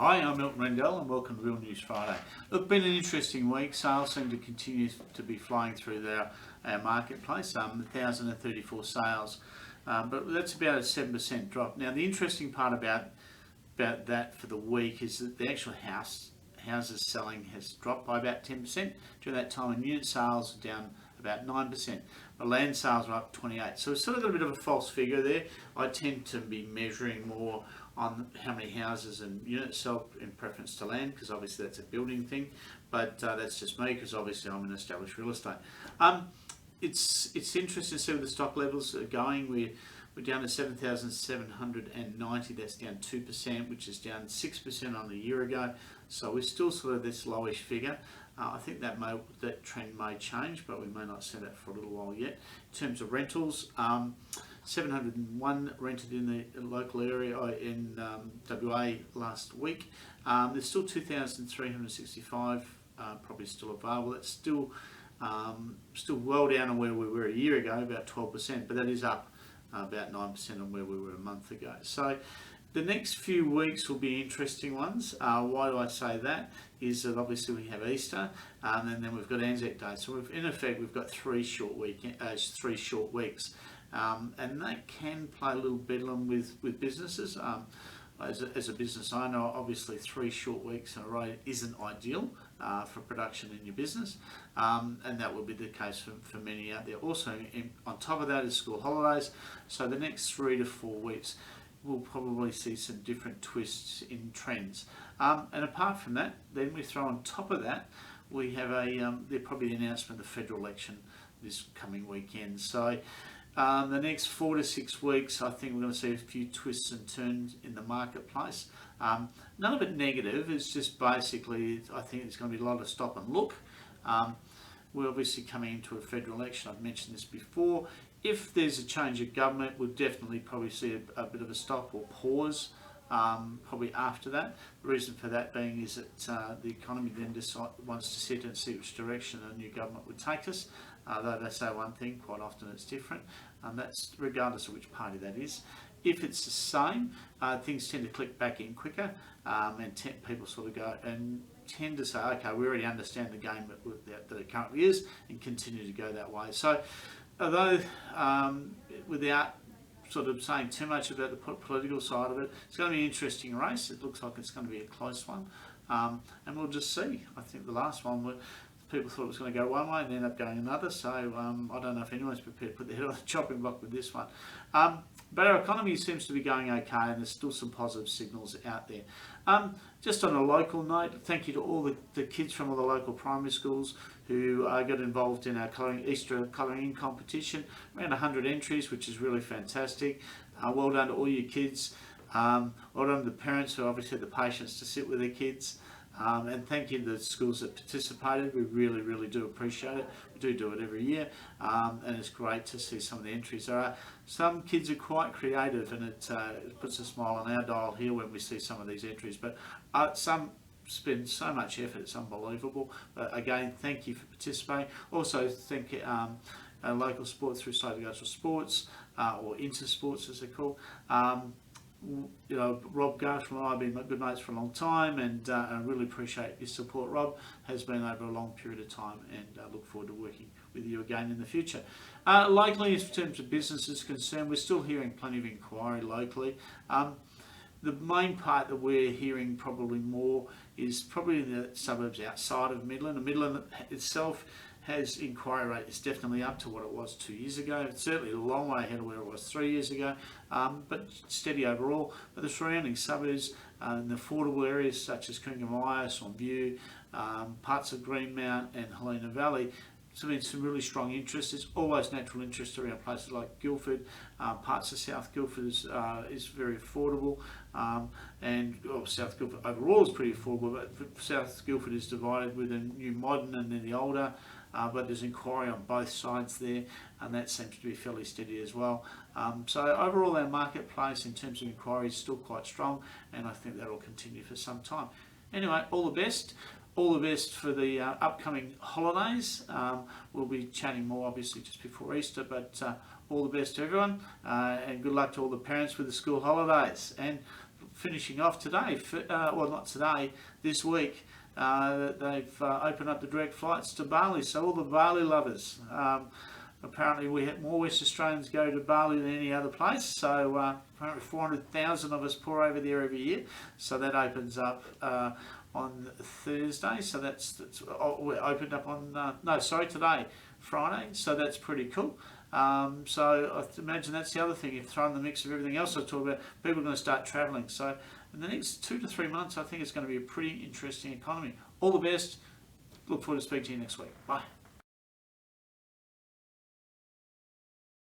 Hi, I'm Milton Rendell and welcome to Real News Friday. Look, been an interesting week. Sales seem to continue to be flying through our marketplace. 1,034 sales, but that's about a 7% drop. Now, the interesting part about that for the week is that the actual houses selling has dropped by about 10% during that time, and unit sales are down about 9%. But land sales are up 28%. So it's sort of got a bit of a false figure there. I tend to be measuring more on how many houses and units sell in preference to land, because obviously that's a building thing. But that's just me, because obviously I'm in established real estate. It's interesting to see where the stock levels are going. We're down to 7,790. That's down 2%, which is down 6% on a year ago. So we're still sort of this lowish figure. I think that trend may change, but we may not see that for a little while yet. In terms of rentals, 701 rented in the local area in WA last week. There's still 2,365 properties still available. That's still well down on where we were a year ago, about 12%, but that is up about 9% on where we were a month ago. So the next few weeks will be interesting ones. Why do I say that? Is that obviously we have Easter, and then we've got Anzac Day. So in effect we've got three short weeks, and that can play a little bedlam with businesses. As a business owner, obviously 3 short weeks in a row isn't ideal for production in your business, and that will be the case for many out there. Also, on top of that is school holidays, so the next 3 to 4 weeks we'll probably see some different twists in trends. And apart from that, then we throw on top of that, we have probably the announcement of the federal election this coming weekend. So the next 4 to 6 weeks, I think we're going to see a few twists and turns in the marketplace. None of it negative. It's just basically, I think there's going to be a lot of stop and look. We're obviously coming into a federal election. I've mentioned this before. If there's a change of government, we'll definitely probably see a bit of a stop or pause probably after that. The reason for that being is that the economy then wants to sit and see which direction a new government would take us. Though they say one thing, quite often it's different. That's regardless of which party that is. If it's the same, things tend to click back in quicker, and people sort of go and tend to say, okay, we already understand the game that it currently is, and continue to go that way. So, although without sort of saying too much about the political side of it, it's going to be an interesting race. It looks like it's going to be a close one, and we'll just see. I think the last one, people thought it was going to go one way and ended up going another, so I don't know if anyone's prepared to put their head on the chopping block with this one. But our economy seems to be going okay, and there's still some positive signals out there. Just on a local note, thank you to all the kids from all the local primary schools who got involved in our Easter colouring in competition. Around 100 entries, which is really fantastic. Well done to all your kids. Well done to the parents who obviously had the patience to sit with their kids. And thank you to the schools that participated. We really, really do appreciate it. We do it every year, and it's great to see some of the entries. Some kids are quite creative, and it puts a smile on our dial here when we see some of these entries. But some spend so much effort, it's unbelievable. But again, thank you for participating. Also, thank our local sports through Social Sports, or Intersports as they're called. Rob Garsham and I have been good mates for a long time, and I really appreciate your support. Rob has been over a long period of time, and I look forward to working with you again in the future. Locally, in terms of business is concerned, we're still hearing plenty of inquiry locally. The main part that we're hearing probably more is probably in the suburbs outside of Midland. And Midland itself has inquiry rate is definitely up to what it was 2 years ago. It's certainly a long way ahead of where it was 3 years ago, but steady overall. But the surrounding suburbs and the affordable areas such as Coongamaya, Swanview, parts of Greenmount and Helena Valley, there's been some really strong interest. There's always natural interest around places like Guildford. Parts of South Guildford is very affordable, and South Guildford overall is pretty affordable, but South Guildford is divided with a new modern and then the older. But there's inquiry on both sides there, and that seems to be fairly steady as well. So overall, our marketplace in terms of inquiry is still quite strong, and I think that will continue for some time. Anyway, all the best. All the best for the upcoming holidays. We'll be chatting more obviously just before Easter, but all the best to everyone, and good luck to all the parents with the school holidays. And finishing off today, well not today, this week, they've opened up the direct flights to Bali. So all the Bali lovers, apparently we have more West Australians go to Bali than any other place. So apparently 400,000 of us pour over there every year. So that opens up on Thursday. So that's we opened up on today, Friday. So that's pretty cool. So I imagine that's the other thing. If thrown in the mix of everything else I talk about, people are going to start travelling. So in the next 2 to 3 months, I think it's going to be a pretty interesting economy. All the best. Look forward to speaking to you next week. Bye.